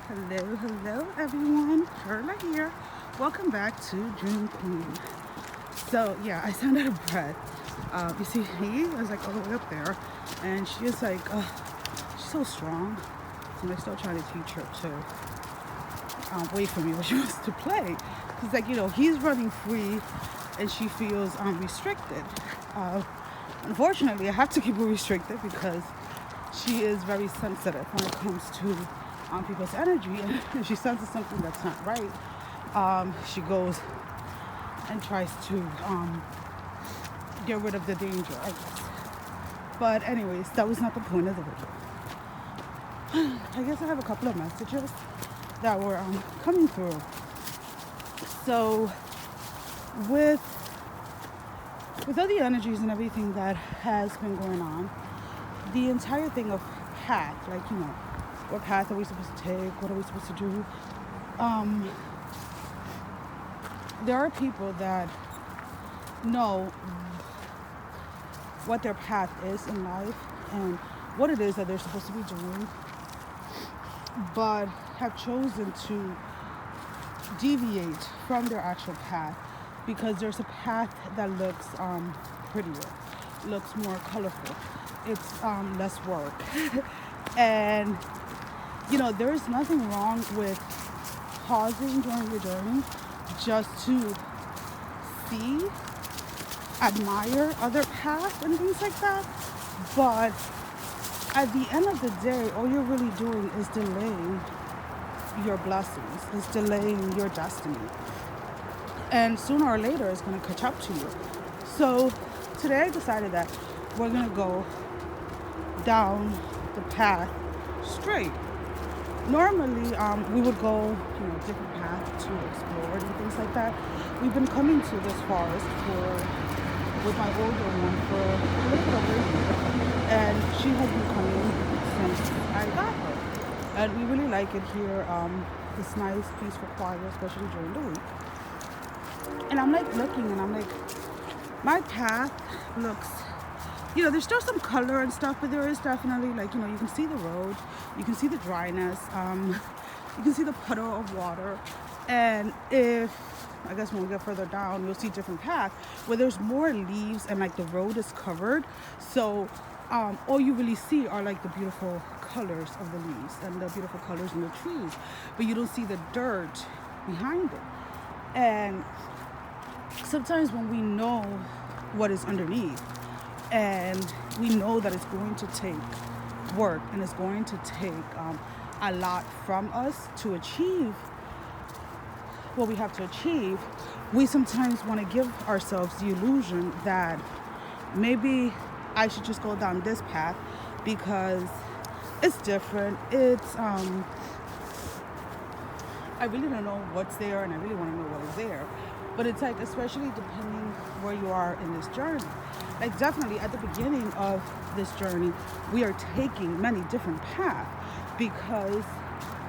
Hello everyone, Perla here. Welcome back to Dream Queen. So yeah, I sound out of breath. You see, he was like all the way up there, and she is like, she's so strong. So I'm still trying to teach her to wait for me when she wants to play. It's like, he's running free, and she feels restricted. Unfortunately, I have to keep her restricted because she is very sensitive when it comes to people's energy, and if she senses something that's not right, she goes and tries to get rid of the danger, I guess. But anyways, that was not the point of the video. I guess I have a couple of messages that were coming through. So with all the energies and everything that has been going on, the entire thing of path, like, what path are we supposed to take? What are we supposed to do? There are people that know what their path is in life and what it is that they're supposed to be doing, but have chosen to deviate from their actual path because there's a path that looks prettier, looks more colorful. It's less work. And there is nothing wrong with pausing during your journey just to see, admire other paths and things like that. But at the end of the day, all you're really doing is delaying your blessings, is delaying your destiny. And sooner or later, it's going to catch up to you. So today I decided that we're going to go down the path straight. Normally, we would go, different paths to explore and things like that. We've been coming to this forest with my older one for a little bit over a year, and she has been coming since I got her. And we really like it here. It's nice, peaceful, quiet, especially during the week. And I'm like looking, and I'm like, my path looks, there's still some color and stuff, but there is definitely, like, you can see the road, you can see the dryness, you can see the puddle of water. And I guess when we get further down, you'll see different paths where there's more leaves and like the road is covered. So all you really see are like the beautiful colors of the leaves and the beautiful colors in the trees, but you don't see the dirt behind it. And sometimes when we know what is underneath, and we know that it's going to take work and it's going to take a lot from us to achieve what we have to achieve, we sometimes want to give ourselves the illusion that maybe I should just go down this path because it's different. It's I really don't know what's there, and I really want to know what is there. But it's like, especially depending where you are in this journey. Like, definitely at the beginning of this journey, we are taking many different paths because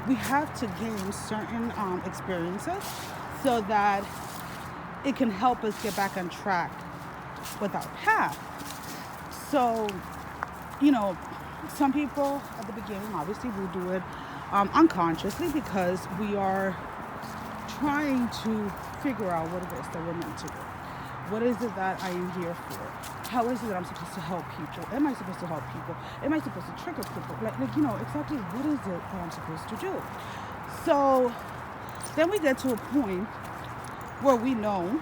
we have to gain certain experiences so that it can help us get back on track with our path. So, some people at the beginning, obviously, will do it unconsciously because we are trying to figure out what it is that we're meant to do. What is it that I am here for? How is it that I'm supposed to help people? Am I supposed to help people? Am I supposed to trigger people? Like exactly what is it that I'm supposed to do? So then we get to a point where we know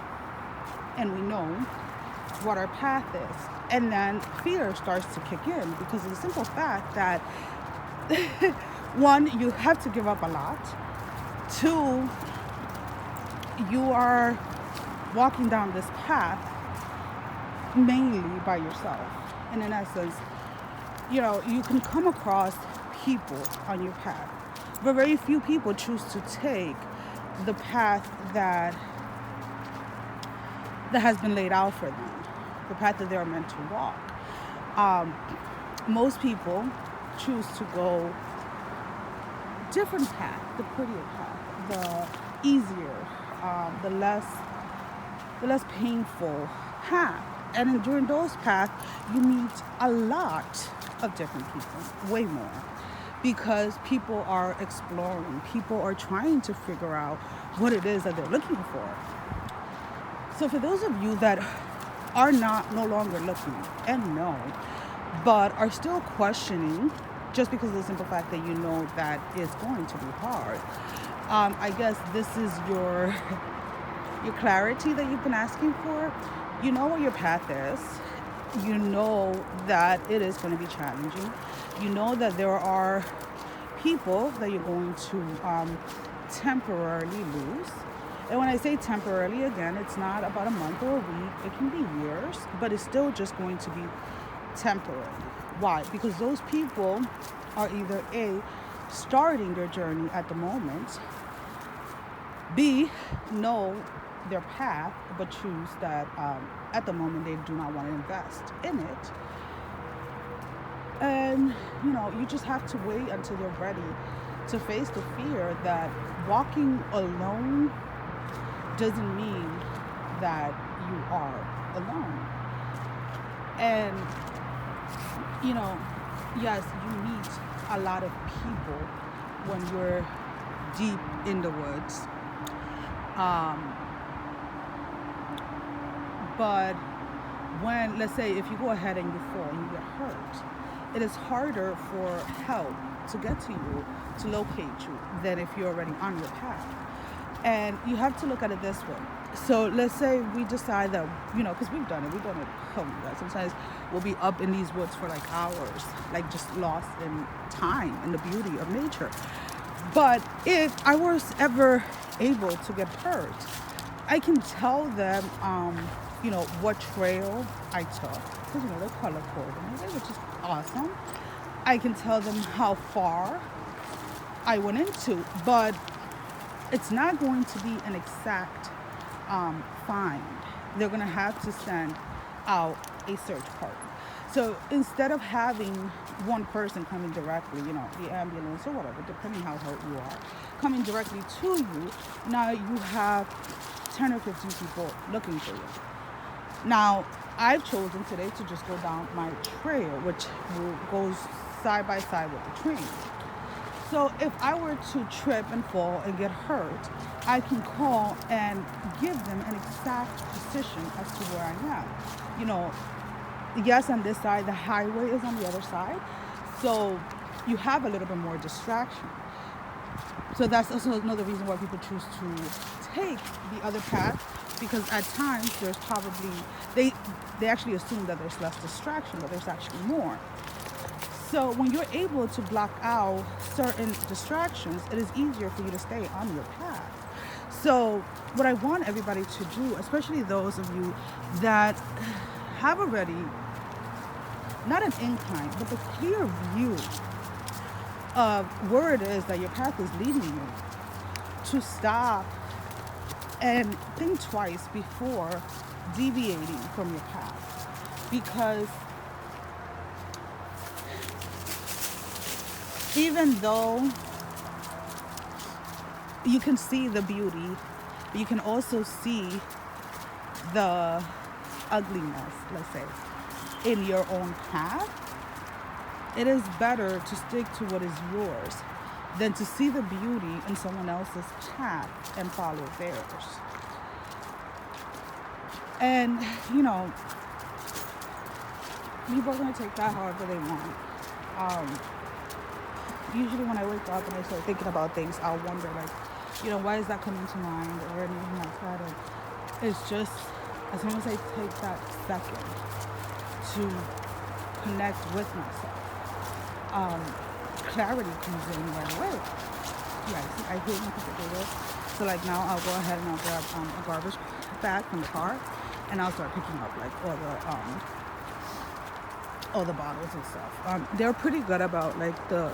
what our path is. And then fear starts to kick in because of the simple fact that one, you have to give up a lot. Two, you are walking down this path mainly by yourself. And in essence, you can come across people on your path, but very few people choose to take the path that has been laid out for them, the path that they are meant to walk. Most people choose to go different path, the prettier path, the easier, the less painful path. And during those paths, you meet a lot of different people, way more. because people are exploring, people are trying to figure out what it is that they're looking for. So for those of you that are no longer looking and know, but are still questioning, just because of the simple fact that you know that it's going to be hard, I guess this is your clarity that you've been asking for. You know what your path is. You know that it is going to be challenging. You know that there are people that you're going to temporarily lose. And when I say temporarily, again, it's not about a month or a week. It can be years, but it's still just going to be temporary. Why? Because those people are either A, starting their journey at the moment, B, know their path, but choose that at the moment they do not want to invest in it. And, you just have to wait until they're ready to face the fear that walking alone doesn't mean that you are alone. And, yes, you meet a lot of people when you're deep in the woods. But when, let's say, if you go ahead and you fall and you get hurt, it is harder for help to get to you, to locate you, than if you're already on your path. And you have to look at it this way. So let's say we decide that, because we've done it. Oh my God, sometimes we'll be up in these woods for like hours, like just lost in time and the beauty of nature. But if I was ever able to get hurt, I can tell them, what trail I took, because, they're color coordinated, which is awesome. I can tell them how far I went into, but it's not going to be an exact find. They're going to have to send out a search party. So instead of having one person coming directly, the ambulance or whatever, depending how hurt you are, coming directly to you, now you have 10 or 15 people looking for you. Now, I've chosen today to just go down my trail, which goes side by side with the train. So if I were to trip and fall and get hurt, I can call and give them an exact position as to where I am. Yes, on this side, the highway is on the other side. So you have a little bit more distraction. So that's also another reason why people choose to take the other path, because at times there's probably, they actually assume that there's less distraction, but there's actually more. So when you're able to block out certain distractions, it is easier for you to stay on your path. So what I want everybody to do, especially those of you that have already, not an incline, but the clear view of where it is that your path is leading you, to stop and think twice before deviating from your path. Because even though you can see the beauty, you can also see the ugliness, let's say, in your own path. It is better to stick to what is yours than to see the beauty in someone else's path and follow theirs. And, people are going to take that however they want. Usually when I wake up and I start thinking about things, I'll wonder, why is that coming to mind or anything like that. And it's just, as long as I take that second to connect with myself, clarity comes in right away. Yeah, I hate when people do this. So now I'll go ahead and I'll grab a garbage bag from the car, and I'll start picking up all the bottles and stuff. They're pretty good about the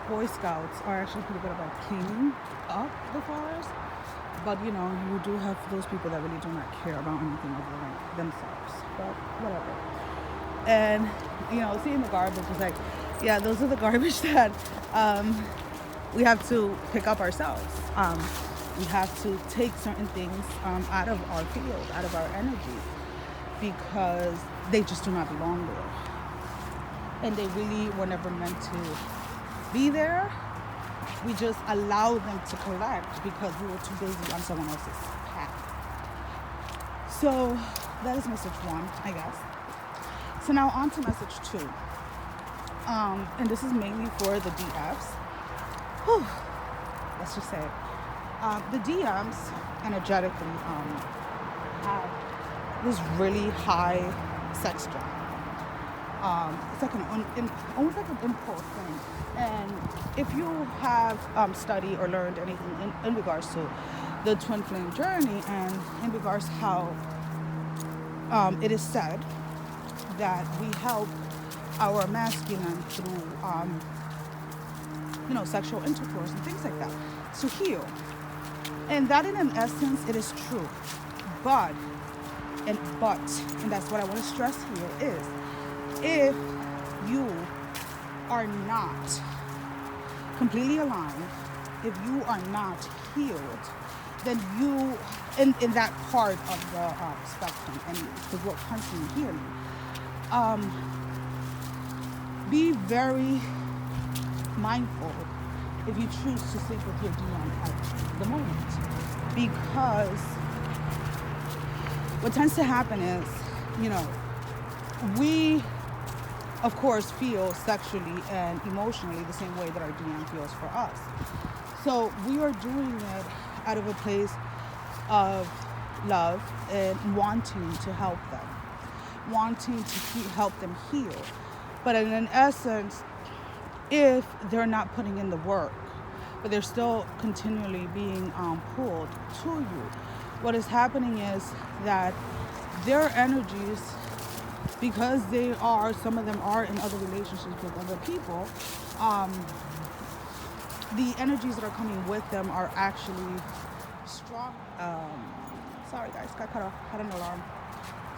Boy Scouts are actually pretty good about cleaning up the forest. But you do have those people that really do not care about anything other than themselves. But whatever. And seeing the garbage is yeah, those are the garbage that we have to pick up ourselves. We have to take certain things out of our field, out of our energy, because they just do not belong there. and they really were never meant to be there. We just allowed them to collect because we were too busy on someone else's path. So that is message 1, I guess. So now on to message 2. And this is mainly for the DFs. Whew. Let's just say it. The DMs energetically have this really high sex drive. It's like almost like an impulse thing. And if you have studied or learned anything in regards to the TwinFlame Journey, and in regards how it is said that we help our masculine through sexual intercourse and things like that to heal. And that in an essence, it is true. But, and that's what I want to stress here is, if you are not completely aligned, if you are not healed, then you, in that part of the spectrum, and because we're constantly healing, be very mindful if you choose to sleep with your DM at the moment, because what tends to happen is, we of course feel sexually and emotionally the same way that our DM feels for us. So we are doing it out of a place of love and wanting to help them, wanting to help them heal. But in essence, if they're not putting in the work, but they're still continually being pulled to you, what is happening is that their energies, because some of them are in other relationships with other people, the energies that are coming with them are actually strong. Sorry guys, got cut off, had an alarm.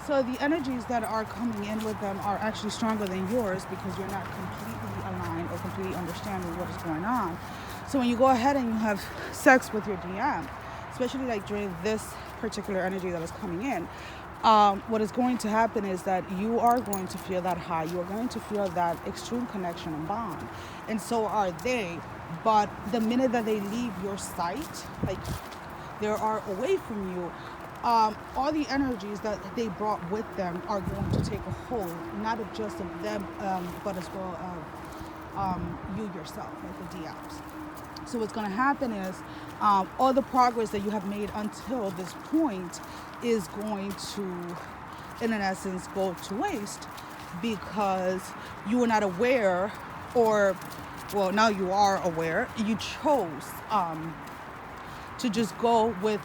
So the energies that are coming in with them are actually stronger than yours, because you're not completely aligned or completely understanding what is going on. So when you go ahead and you have sex with your DM, especially like during this particular energy that is coming in, what is going to happen is that you are going to feel that high. You are going to feel that extreme connection and bond. And so are they. But the minute that they leave your sight, like they are away from you, all the energies that they brought with them are going to take a hold, not of just of them, but as well of you yourself, like the DMs. So what's going to happen is all the progress that you have made until this point is going to, in an essence, go to waste, because you were not aware, or, well, now you are aware. You chose to just go with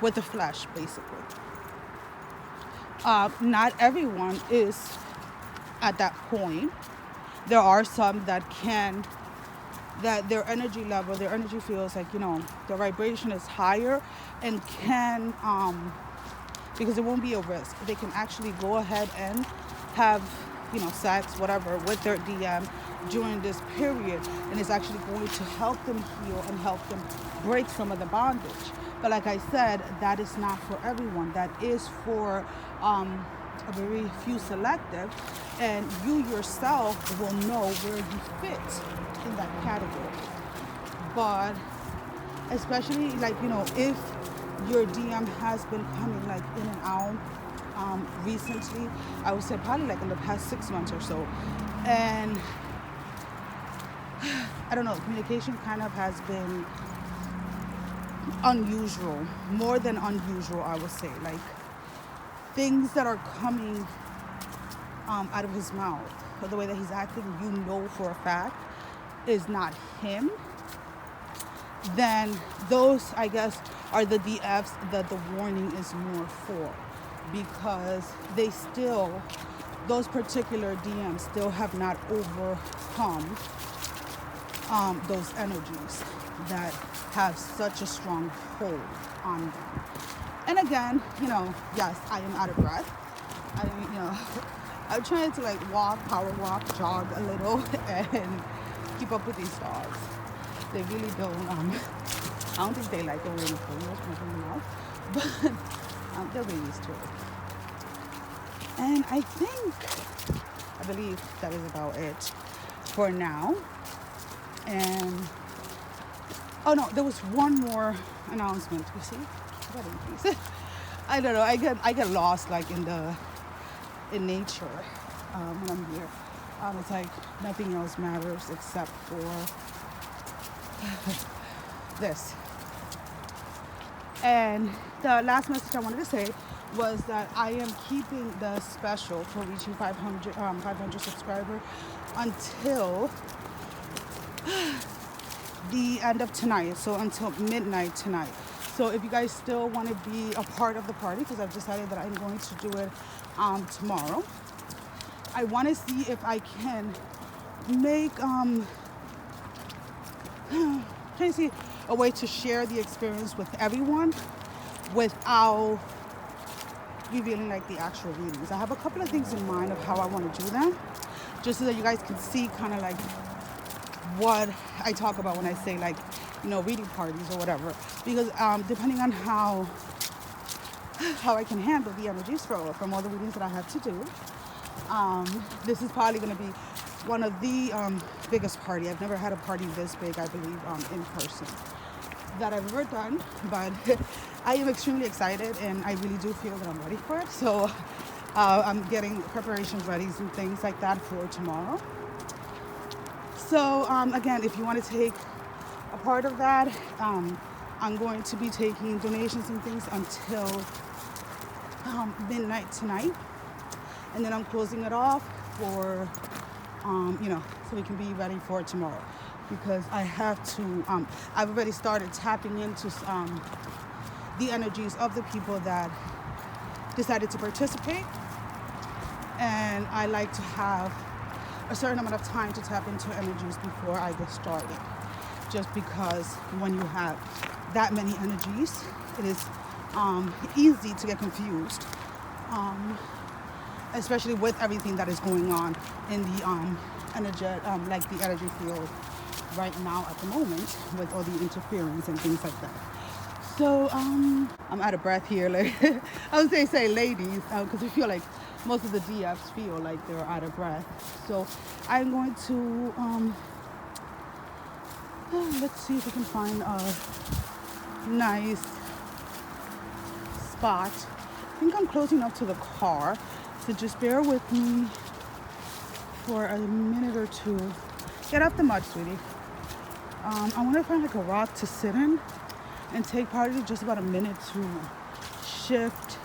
the flesh, basically. Not everyone is at that point. There are some that their energy level, their energy feels like, their vibration is higher, and can, because it won't be a risk. They can actually go ahead and have, sex, whatever, with their DM during this period. And it's actually going to help them heal and help them break some of the bondage. But like I said, that is not for everyone. That is for a very few selective, and you yourself will know where you fit in that category. But especially if your DM has been coming like in and out recently, I would say probably like in the past 6 months or so, and I don't know, communication kind of has been unusual, more than unusual, I would say. Like, things that are coming out of his mouth, or the way that he's acting, for a fact is not him. Then those, I guess, are the DFs that the warning is more for, because those particular DMs still have not overcome those energies that have such a strong hold on them. And again, yes, I am out of breath. I'm trying to power walk, jog a little, and keep up with these dogs. They really don't, I don't think they like it when I'm smoking them out, but they're really used to it. And I believe that is about it for now. And oh no, there was one more announcement. You see, I don't know. I get lost like in nature when I'm here. It's like nothing else matters except for this. And the last message I wanted to say was that I am keeping the special for reaching 500 subscriber until the end of tonight, so until midnight tonight. So if you guys still want to be a part of the party, because I've decided that I'm going to do it tomorrow, I want to see if I can make trying to see a way to share the experience with everyone without revealing like the actual readings. I have a couple of things in mind of how I want to do them, just so that you guys can see kind of like what I talk about when I say like, you know, reading parties or whatever. Because depending on how I can handle the energies from all the readings that I had to do, this is probably going to be one of the biggest party. I've never had a party this big, I believe, in person that I've ever done, but I am extremely excited and I really do feel that I'm ready for it. So I'm getting preparations ready and things like that for tomorrow. So again, if you want to take a part of that, I'm going to be taking donations and things until midnight tonight, and then I'm closing it off for you know, so we can be ready for tomorrow, because I have to I've already started tapping into the energies of the people that decided to participate, and I like to have a certain amount of time to tap into energies before I get started, just because when you have that many energies, it is easy to get confused, especially with everything that is going on in the like the energy field right now at the moment, with all the interference and things like that. So I'm out of breath here. Like I would say ladies, because I feel like most of the DFs feel like they're out of breath. So I'm going to let's see if we can find a nice spot. I think I'm close enough to the car, so just bear with me for a minute or two. Get off the mud, sweetie. I want to find like a rock to sit in and take probably just about a minute to shift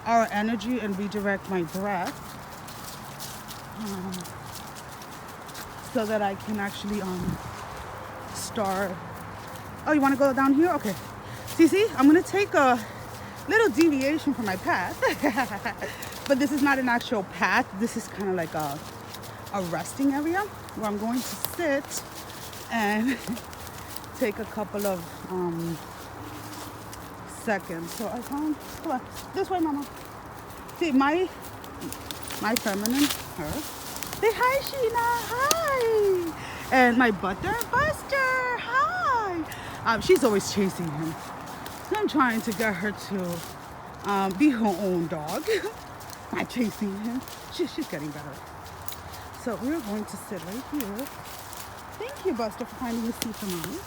our energy and redirect my breath, so that I can actually start. Oh, you want to go down here? Okay. See, I'm going to take a little deviation from my path. But this is not an actual path. This is kind of like a resting area where I'm going to sit and take a couple of seconds. So I found, come on, this way, mama. See, my feminine, her. Say hi, Sheena, hi. And my Buster, hi. She's always chasing him. So I'm trying to get her to be her own dog. Not chasing him. She's getting better. So we're going to sit right here. Thank you, Buster, for finding a seat for mommy.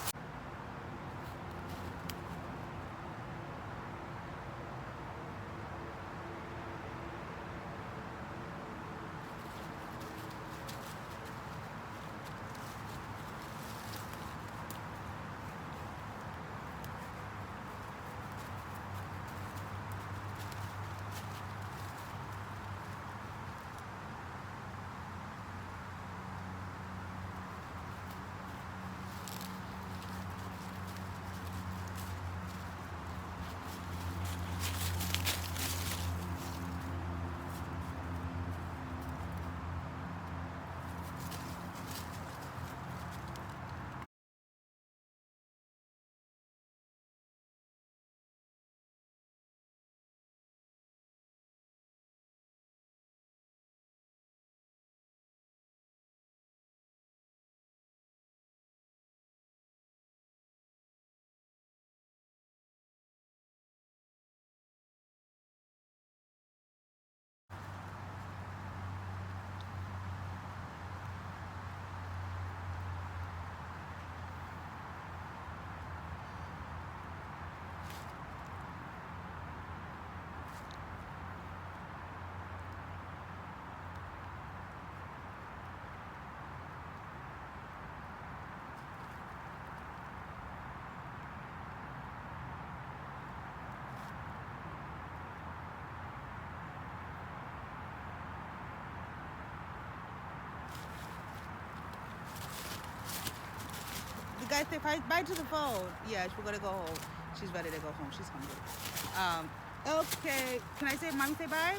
guys say bye to the phone. Yeah, we're gonna go home. She's ready to go home. She's hungry. Okay. Can I say, mommy, say bye?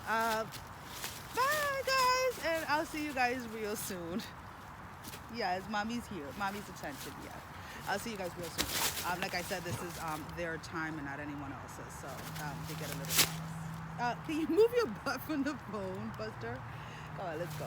Bye, guys, and I'll see you guys real soon. Yes, mommy's here. Mommy's attention. Yes, I'll see you guys real soon. Like I said, this is their time and not anyone else's, so they get a little jealous. Can you move your butt from the phone, Buster? All right, let's go.